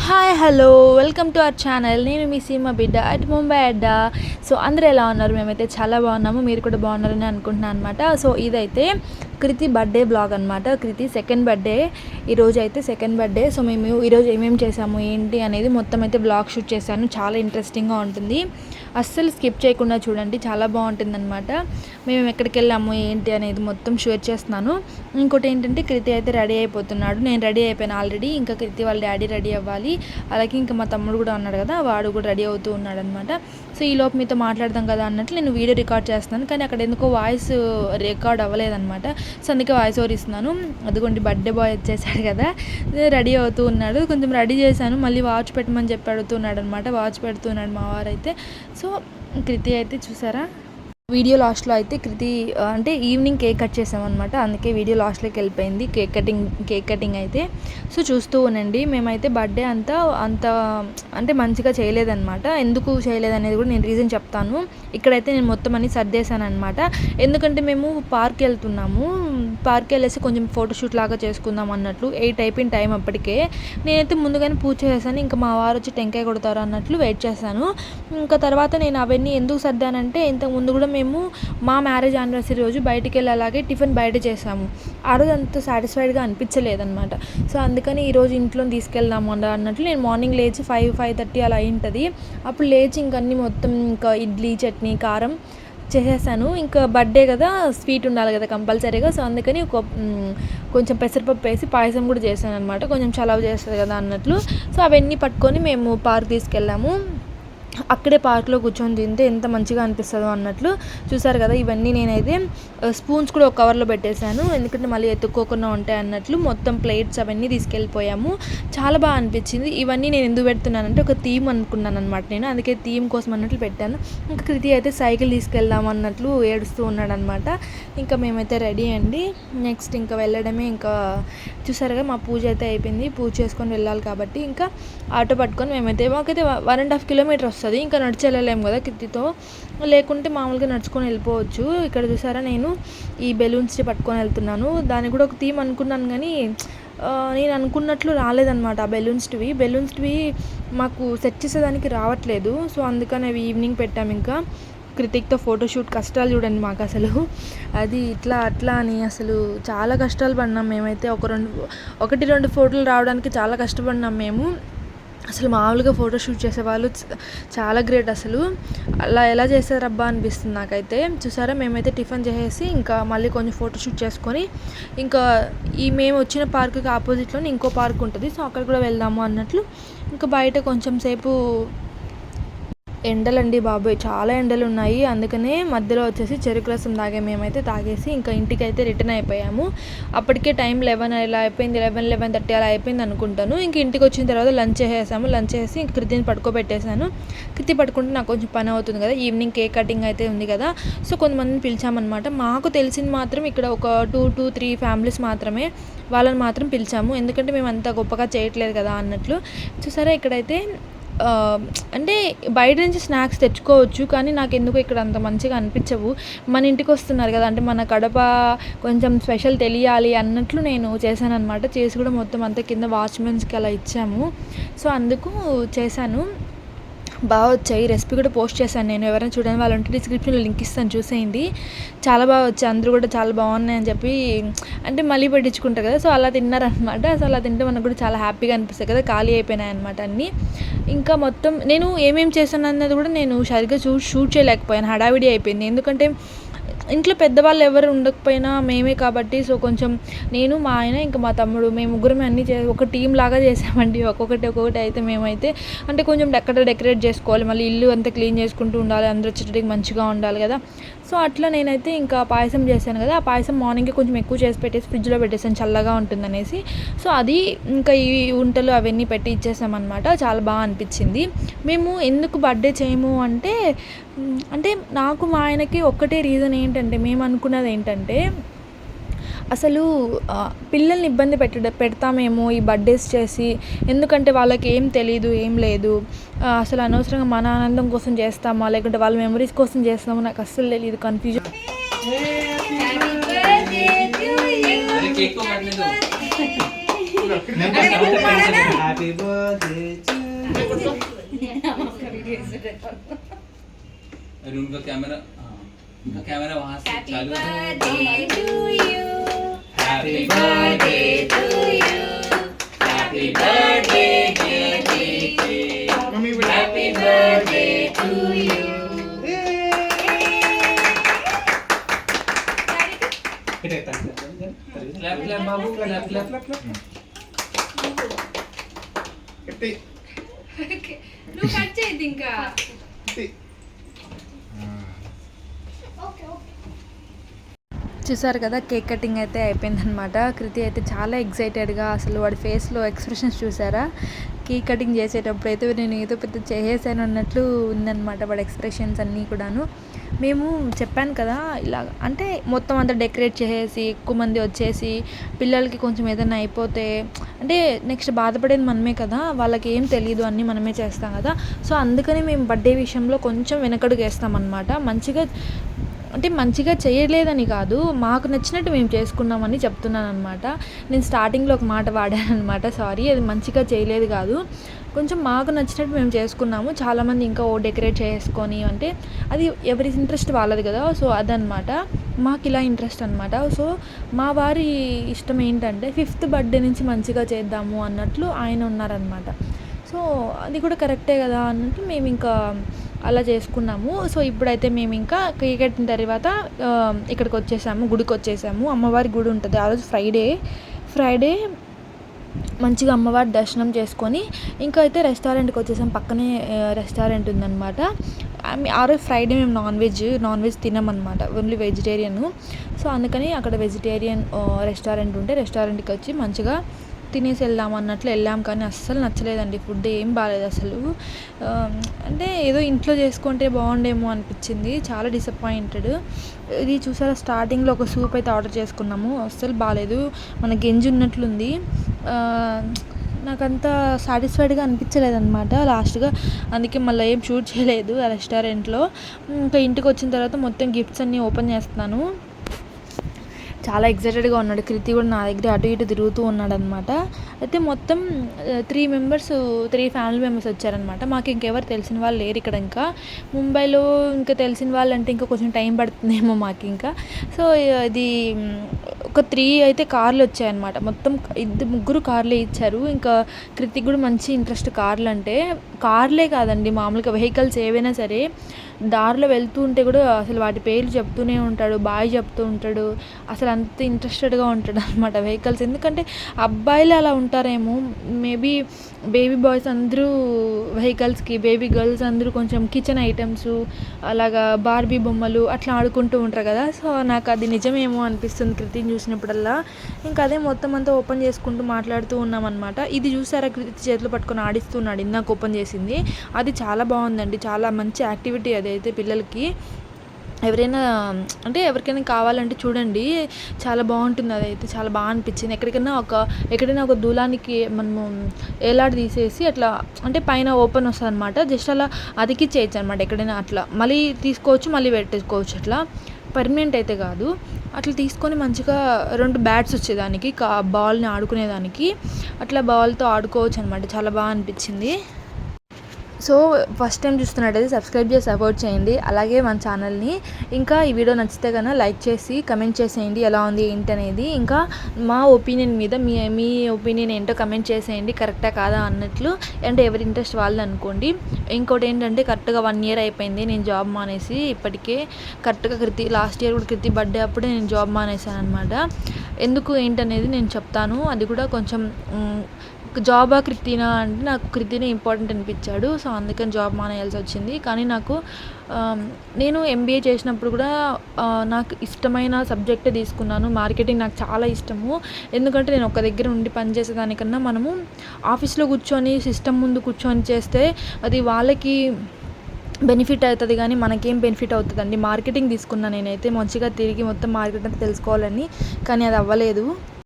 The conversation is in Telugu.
Hi hello welcome to our channel. నేను మీ సీమ బిడ్డ అట్ ముంబై అడ్డా. సో అందరూ ఎలా ఉన్నారు? మేమైతే చాలా బాగున్నాము, మీరు కూడా బాగున్నారని అనుకుంటున్నాను అనమాట. సో ఇదైతే కృతి బర్త్డే బ్లాగ్ అనమాట. కృతి సెకండ్ బర్త్డే, ఈరోజు అయితే సెకండ్ బర్త్డే. సో మేము ఈరోజు ఏమేమి చేసాము ఏంటి అనేది మొత్తం అయితే బ్లాగ్ షూట్ చేశాను. చాలా ఇంట్రెస్టింగ్గా ఉంటుంది, అస్సలు స్కిప్ చేయకుండా చూడండి, చాలా బాగుంటుంది అనమాట. మేము ఎక్కడికి వెళ్ళాము ఏంటి అనేది మొత్తం షేర్ చేస్తున్నాను. ఇంకోటి ఏంటంటే కృతి అయితే రెడీ అయిపోతున్నాడు, నేను రెడీ అయిపోయాను ఆల్రెడీ. ఇంకా కృతి వాళ్ళ డాడీ రెడీ అవ్వాలి, అలాగే ఇంకా మా తమ్ముడు కూడా ఉన్నాడు కదా, వాడు కూడా రెడీ అవుతూ ఉన్నాడు అనమాట. సో ఈలోపు మీతో మాట్లాడదాం కదా అన్నట్లు నేను వీడియో రికార్డ్ చేస్తున్నాను, కానీ అక్కడ ఎందుకో వాయిస్ రికార్డ్ అవ్వలేదన్నమాట. సో అందుకే వాయిస్ ఓవర్ ఇస్తున్నాను. అదిగోండి బర్త్డే బాయ్ వచ్చేసాడు కదా, రెడీ అవుతూ ఉన్నాడు. కొంచెం రెడీ చేశాను, మళ్ళీ వాచ్ పెట్టమని చెప్పి అడుగుతున్నాడు అనమాట. వాచ్ పెడుతున్నాడు మా వారైతే. సో కృతి అయితే చూసారా, వీడియో లాస్ట్లో అయితే కృతి అంటే ఈవినింగ్ కేక్ కట్ చేసామన్నమాట, అందుకే వీడియో లాస్ట్లోకి వెళ్ళిపోయింది కేక్ కటింగ్ అయితే. సో చూస్తూ ఉండండి. మేమైతే బర్త్డే అంత అంటే మంచిగా చేయలేదన్నమాట. ఎందుకు చేయలేదనేది కూడా నేను రీజన్ చెప్తాను. ఇక్కడైతే నేను మొత్తం అన్ని సర్దేశాను అనమాట. ఎందుకంటే మేము పార్క్ వెళ్తున్నాము, పార్క్ వెళ్ళేసి కొంచెం ఫోటోషూట్ లాగా చేసుకుందాం అన్నట్లు. 8 అయిపోయిన టైం అప్పటికే. నేనైతే ముందుగానే పూజ చేశాను, ఇంకా మా వారు వచ్చి టెంకాయ కొడతారు అన్నట్లు వెయిట్ చేశాను. ఇంకా తర్వాత నేను అవన్నీ ఎందుకు సర్దానంటే, ఇంతకుముందు కూడా మేము మా మ్యారేజ్ యానివర్సరీ రోజు బయటికి వెళ్ళి అలాగే టిఫిన్ బయట చేసాము. ఆ రోజు అంత సాటిస్ఫైడ్గా అనిపించలేదన్నమాట. సో అందుకని ఈరోజు ఇంట్లో తీసుకెళ్దాము అన్నట్లు నేను మార్నింగ్ లేచి 5-5:30 అలా అయింటుంది. అప్పుడు లేచి ఇంకన్నీ మొత్తం ఇంకా ఇడ్లీ చట్నీ కారం చేసేసాను. ఇంకా బర్త్డే కదా, స్వీట్ ఉండాలి కదా కంపల్సరీగా. సో అందుకని కొంచెం పెసరపప్పు వేసి పాయసం కూడా చేశాను అనమాట, కొంచెం చలవ చేస్తుంది కదా అన్నట్లు. సో అవన్నీ పట్టుకొని మేము పార్క్ తీసుకెళ్ళాము. అక్కడే పార్క్లో కూర్చొని తింటే ఎంత మంచిగా అనిపిస్తుందో అన్నట్లు. చూసారు కదా, ఇవన్నీ నేనైతే స్పూన్స్ కూడా ఒక కవర్లో పెట్టేశాను, ఎందుకంటే మళ్ళీ ఎత్తుక్కోకుండా ఉంటాయి అన్నట్లు. మొత్తం ప్లేట్స్ అవన్నీ తీసుకెళ్ళిపోయాము. చాలా బాగా అనిపించింది. ఇవన్నీ నేను ఎందుకు పెడుతున్నానంటే ఒక థీమ్ అనుకున్నాను అనమాట నేను, అందుకే థీమ్ కోసం అన్నట్లు పెట్టాను. ఇంకా కృతి అయితే సైకిల్ తీసుకెళ్దాం అన్నట్లు ఏడుస్తూ ఉన్నాడు అనమాట. ఇంకా మేమైతే రెడీ అండి, నెక్స్ట్ ఇంకా వెళ్ళడమే. ఇంకా చూసారుగా మా పూజ అయితే అయిపోయింది, పూజ చేసుకొని వెళ్ళాలి కాబట్టి ఇంకా ఆటో పట్టుకొని మాకైతే 1.5 కిలోమీటర్ వస్తుంది. ఇంకా నడిచి వెళ్ళలేము కదా కృతితో, లేకుంటే మామూలుగా నడుచుకొని వెళ్ళిపోవచ్చు. ఇక్కడ చూసారా, నేను ఈ బెలూన్స్ పట్టుకొని వెళ్తున్నాను. దానికి కూడా ఒక థీమ్ అనుకున్నాను, కానీ నేను అనుకున్నట్లు రాలేదన్నమాట. ఆ బెలూన్స్వి మాకు సెట్ చేసేదానికి రావట్లేదు. సో అందుకని అవి ఈవినింగ్ పెట్టాము. ఇంకా కృతిక్తో ఫోటోషూట్ కష్టాలు చూడండి మాకు అసలు, అది ఇట్లా అట్లా అని అసలు చాలా కష్టాలు పడినాం మేమైతే. 1-2 ఫోటోలు రావడానికి చాలా కష్టపడినాం మేము. అసలు మామూలుగా ఫోటోషూట్ చేసేవాళ్ళు చాలా గ్రేట్ అసలు, అలా ఎలా చేశారబ్బా అనిపిస్తుంది నాకైతే. చూసారా, మేమైతే టిఫిన్ చేసేసి ఇంకా మళ్ళీ కొంచెం ఫోటోషూట్ చేసుకొని ఇంకా మేము వచ్చిన పార్క్కి ఆపోజిట్లోనే ఇంకో పార్క్ ఉంటుంది, సో అక్కడ కూడా వెళ్దాము అన్నట్లు. ఇంకా బయట కొంచెం సేపు ఎండలండి బాబోయ్, చాలా ఎండలు ఉన్నాయి. అందుకనే మధ్యలో వచ్చేసి చెరుకు రసం మేమైతే తాగేసి ఇంకా ఇంటికైతే రిటర్న్ అయిపోయాము. అప్పటికే టైం 11 ఇలా అయిపోయింది, 11-11:30 అలా అయిపోయింది అనుకుంటాను. ఇంక ఇంటికి వచ్చిన తర్వాత లంచ్ చేసి ఇంక కృతిని పడుకోబెట్టేశాను. కృతి పడుకుంటే నాకు కొంచెం పని అవుతుంది కదా, ఈవినింగ్ కేక్ కటింగ్ అయితే ఉంది కదా. సో కొంతమందిని పిలిచామన్నమాట. మాకు తెలిసింది మాత్రం ఇక్కడ ఒక 2-3 ఫ్యామిలీస్ మాత్రమే, వాళ్ళని మాత్రం పిలిచాము, ఎందుకంటే మేము అంత గొప్పగా చేయట్లేదు కదా అన్నట్లు. చూసారా, ఇక్కడైతే అంటే బయట నుంచి స్నాక్స్ తెచ్చుకోవచ్చు, కానీ నాకు ఎందుకు ఇక్కడ అంత మంచిగా అనిపించవు. మన ఇంటికి వస్తున్నారు కదా, అంటే మన కడప కొంచెం స్పెషల్ తెలియాలి అన్నట్లు నేను చేశాను అనమాట. చేసి కూడా మొత్తం అంతా కింద వాచ్మెన్స్కి అలా ఇచ్చాము. సో అందుకు చేశాను. బాగా వచ్చాయి. రెసిపీ కూడా పోస్ట్ చేశాను నేను, ఎవరైనా చూడండి వాళ్ళు ఉంటే డిస్క్రిప్షన్లో లింక్ ఇస్తాను, చూసేయండి. చాలా బాగా వచ్చాయి, అందరూ కూడా చాలా బాగున్నాయని చెప్పి అంటే మళ్ళీ పెట్టించుకుంటారు కదా, సో అలా తిన్నారనమాట. సో అలా తింటే మనకు కూడా చాలా హ్యాపీగా అనిపిస్తుంది కదా. ఖాళీ అయిపోయినాయి అనమాట అన్నీ. ఇంకా మొత్తం నేను ఏమేమి చేశాను అన్నది కూడా నేను సరిగ్గా షూట్ చేయలేకపోయాను, హడావిడి అయిపోయింది. ఎందుకంటే ఇంట్లో పెద్దవాళ్ళు ఎవరు ఉండకపోయినా మేమే కాబట్టి, సో కొంచెం నేను మా ఆయన ఇంకా మా తమ్ముడు మేము ముగ్గురమే అన్నీ ఒక టీం లాగా చేసామండి. ఒక్కొక్కటి అయితే మేమైతే అంటే కొంచెం డెకరేట్ చేసుకోవాలి, మళ్ళీ ఇల్లు అంతా క్లీన్ చేసుకుంటూ ఉండాలి, అందరూ వచ్చేటికి మంచిగా ఉండాలి కదా. సో అట్లా నేనైతే ఇంకా పాయసం చేశాను కదా, ఆ పాయసం మార్నింగే కొంచెం ఎక్కువ చేసి పెట్టేసి ఫ్రిడ్జ్లో పెట్టేసాను, చల్లగా ఉంటుందనేసి. సో అది ఇంకా ఈ వంటలు అవన్నీ పెట్టి ఇచ్చేసామన్నమాట. చాలా బాగా అనిపించింది. మేము ఎందుకు బర్త్డే చేయము అంటే నాకు మా ఆయనకి ఒక్కటే రీజన్ ఏంటంటే, మేము అనుకున్నది ఏంటంటే అసలు పిల్లల్ని ఇబ్బంది పెడతామేమో ఈ బర్త్డేస్ చేసి, ఎందుకంటే వాళ్ళకి ఏం తెలీదు ఏం లేదు. అసలు అనవసరంగా మన ఆనందం కోసం చేస్తామా లేకుంటే వాళ్ళ మెమరీస్ కోసం చేస్తామో నాకు అస్సలు తెలియదు, కన్ఫ్యూజన్. హ్యాపీ బర్త్డే अरे उनका कैमरा वहाँ से चालू है। Happy birthday to you, happy birthday mummy, happy birthday to you. Clap clap बाबू, क्लैप क्लैप నువ్వు కట్ చేయద్దు ఇంకా. చూసారు కదా, కేక్ కటింగ్ అయితే అయిపోయిందనమాట. కృతి అయితే చాలా ఎక్సైటెడ్గా, అసలు వాడి ఫేస్లో ఎక్స్ప్రెషన్స్ చూసారా, కేక్ కటింగ్ చేసేటప్పుడు అయితే నేను ఏదో పెద్ద చేసేసాను అన్నట్లు ఉందన్నమాట వాడి ఎక్స్ప్రెషన్స్ అన్నీ కూడాను. మేము చెప్పాను కదా ఇలా, అంటే మొత్తం అంతా డెకరేట్ చేసేసి ఎక్కువ మంది వచ్చేసి పిల్లలకి కొంచెం ఏదైనా అయిపోతే అంటే నెక్స్ట్ బాధపడేది మనమే కదా, వాళ్ళకి ఏం తెలియదు, అన్నీ మనమే చేస్తాం కదా. సో అందుకని మేము బర్త్డే విషయంలో కొంచెం వెనకడుగు వేస్తామన్నమాట. మంచిగా చేయలేదని కాదు, మాకు నచ్చినట్టు మేము చేసుకున్నామని చెప్తున్నాను అనమాట. నేను స్టార్టింగ్లో ఒక మాట వాడాను అనమాట, సారీ, అది మంచిగా చేయలేదు కాదు, కొంచెం మాకు నచ్చినట్టు మేము చేసుకున్నాము. చాలామంది ఇంకా డెకరేట్ చేసుకొని, అంటే అది ఎవరి ఇంట్రెస్ట్ వాళ్ళది కదా. సో అదనమాట, మాకు ఇలా ఇంట్రెస్ట్ అనమాట. సో మా వారి ఇష్టం ఏంటంటే 5th బర్త్డే నుంచి మంచిగా చేద్దాము అన్నట్లు ఆయన ఉన్నారనమాట. సో అది కూడా కరెక్టే కదా అన్నట్టు మేము ఇంకా అలా చేసుకున్నాము. సో ఇప్పుడైతే మేము ఇంకా కేక్ కట్టిన తర్వాత ఇక్కడికి వచ్చేసాము, గుడికి వచ్చేసాము. అమ్మవారి గుడి ఉంటుంది ఆ రోజు ఫ్రైడే మంచిగా అమ్మవారి దర్శనం చేసుకొని ఇంకా అయితే రెస్టారెంట్కి వచ్చేసాం. పక్కనే రెస్టారెంట్ ఉందన్నమాట. ఆ రోజు ఫ్రైడే మేము నాన్ వెజ్ తినమన్నమాట, ఓన్లీ వెజిటేరియన్. సో అందుకని అక్కడ వెజిటేరియన్ రెస్టారెంట్ ఉంటే రెస్టారెంట్కి వచ్చి మంచిగా తినేసి వెళ్దాం అన్నట్లు వెళ్ళాం. కానీ అస్సలు నచ్చలేదండి, ఫుడ్ ఏం బాగాలేదు అసలు. అంటే ఏదో ఇంట్లో చేసుకుంటే బాగుండేమో అనిపించింది, చాలా డిసప్పాయింటెడ్. ఇది చూసారా, స్టార్టింగ్లో ఒక సూప్ అయితే ఆర్డర్ చేసుకున్నాము, అస్సలు బాగాలేదు, మన గెంజి ఉన్నట్లుంది. నాకంత సాటిస్ఫైడ్గా అనిపించలేదు అనమాట లాస్ట్గా, అందుకే మళ్ళీ ఏం షూట్ చేయలేదు ఆ రెస్టారెంట్లో. ఇంకా ఇంటికి వచ్చిన తర్వాత మొత్తం గిఫ్ట్స్ అన్నీ ఓపెన్ చేస్తున్నాను. చాలా ఎక్సైటెడ్గా ఉన్నాడు. కృతి కూడా నా దగ్గర అటు ఇటు తిరుగుతూ ఉన్నాడు అనమాట. అయితే మొత్తం 3 ఫ్యామిలీ మెంబర్స్ వచ్చారనమాట. మాకు ఇంకెవరు తెలిసిన వాళ్ళు లేరు ఇక్కడ. ఇంకా ముంబైలో ఇంకా తెలిసిన వాళ్ళు అంటే ఇంకా కొంచెం టైం పడుతుందేమో మాకు ఇంకా. సో ఇది ఒక 3 అయితే కార్లు వచ్చాయన్నమాట. మొత్తం 2 కార్లే ఇచ్చారు. ఇంకా కృతిక్ కూడా మంచి ఇంట్రెస్ట్ కార్లు అంటే. కార్లే కాదండి, మామూలుగా వెహికల్స్ ఏవైనా సరే దారిలో వెళ్తూ ఉంటే కూడా అసలు వాటి పేర్లు చెప్తూనే ఉంటాడు, బాయ్ చెప్తూ ఉంటాడు, అసలు అంత ఇంట్రెస్టెడ్గా ఉంటాడు అనమాట వెహికల్స్. ఎందుకంటే అబ్బాయిలు అలా ఉంటారేమో, మేబీ బేబీ బాయ్స్ అందరూ వెహికల్స్కి, బేబీ గర్ల్స్ అందరూ కొంచెం కిచెన్ ఐటమ్స్ అలాగా బార్బీ బొమ్మలు అట్లా ఆడుకుంటూ ఉంటారు కదా. సో నాకు అది నిజమేమో అనిపిస్తుంది కృతిని చూసినప్పుడల్లా. ఇంకా అదే మొత్తం అంతా ఓపెన్ చేసుకుంటూ మాట్లాడుతూ ఉన్నామన్నమాట. ఇది చూసారా, కృతి చేతిలో పట్టుకొని ఆడిస్తున్నాడు ఇందాక ఓపెన్ చేసింది. అది చాలా బాగుందండి, చాలా మంచి యాక్టివిటీ అదైతే పిల్లలకి. ఎవరికైనా కావాలంటే చూడండి, చాలా బాగుంటుంది. అదైతే చాలా బాగా అనిపించింది. ఎక్కడైనా ఒక దూలానికి మనము ఏలాడి తీసేసి అట్లా, అంటే పైన ఓపెన్ వస్తుంది అనమాట, జస్ట్ అలా అతికిచ్చేయచ్చు అనమాట. ఎక్కడైనా అట్లా మళ్ళీ తీసుకోవచ్చు, మళ్ళీ పెట్టేసుకోవచ్చు. అట్లా పర్మనెంట్ అయితే కాదు. అట్లా తీసుకొని మంచిగా 2 బ్యాట్స్ వచ్చేదానికి, బాల్ని ఆడుకునేదానికి, అట్లా బాల్తో ఆడుకోవచ్చు అనమాట. చాలా బాగా అనిపించింది. సో ఫస్ట్ టైం చూస్తున్నట్టయితే సబ్స్క్రైబ్ చేసి సపోర్ట్ చేయండి, అలాగే మన ఛానల్ని. ఇంకా ఈ వీడియో నచ్చితే కన్నా లైక్ చేసి కమెంట్ చేసేయండి ఎలా ఉంది ఏంటి అనేది. ఇంకా మా ఒపీనియన్ మీద మీ ఒపీనియన్ ఏంటో కమెంట్ చేసేయండి, కరెక్టా కాదా అన్నట్లు. అంటే ఎవరి ఇంట్రెస్ట్ వాళ్ళు అనుకోండి. ఇంకోటి ఏంటంటే కరెక్ట్గా 1 year అయిపోయింది నేను జాబ్ మానేసి. ఇప్పటికే కరెక్ట్గా లాస్ట్ ఇయర్ కూడా కృతి బర్త్డే అప్పుడే నేను జాబ్ మానేశాను అనమాట. ఎందుకు ఏంటనేది నేను చెప్తాను. అది కూడా కొంచెం జాబా కృతినా అంటే నాకు కృతినే ఇంపార్టెంట్ అనిపించాడు. సో అందుకని జాబ్ మానేయాల్సి వచ్చింది. కానీ నేను MBA చేసినప్పుడు కూడా నాకు ఇష్టమైన సబ్జెక్టే తీసుకున్నాను. మార్కెటింగ్ నాకు చాలా ఇష్టము. ఎందుకంటే నేను ఒక దగ్గర ఉండి పనిచేసేదానికన్నా మనము ఆఫీస్లో కూర్చొని సిస్టమ్ ముందు కూర్చొని చేస్తే అది వాళ్ళకి బెనిఫిట్ అవుతుంది, కానీ మనకేం బెనిఫిట్ అవుతుందండి. మార్కెటింగ్ తీసుకున్నాను నేనైతే, మంచిగా తిరిగి మొత్తం మార్కెట్ అంతా తెలుసుకోవాలని, కానీ అది అవ్వలేదు.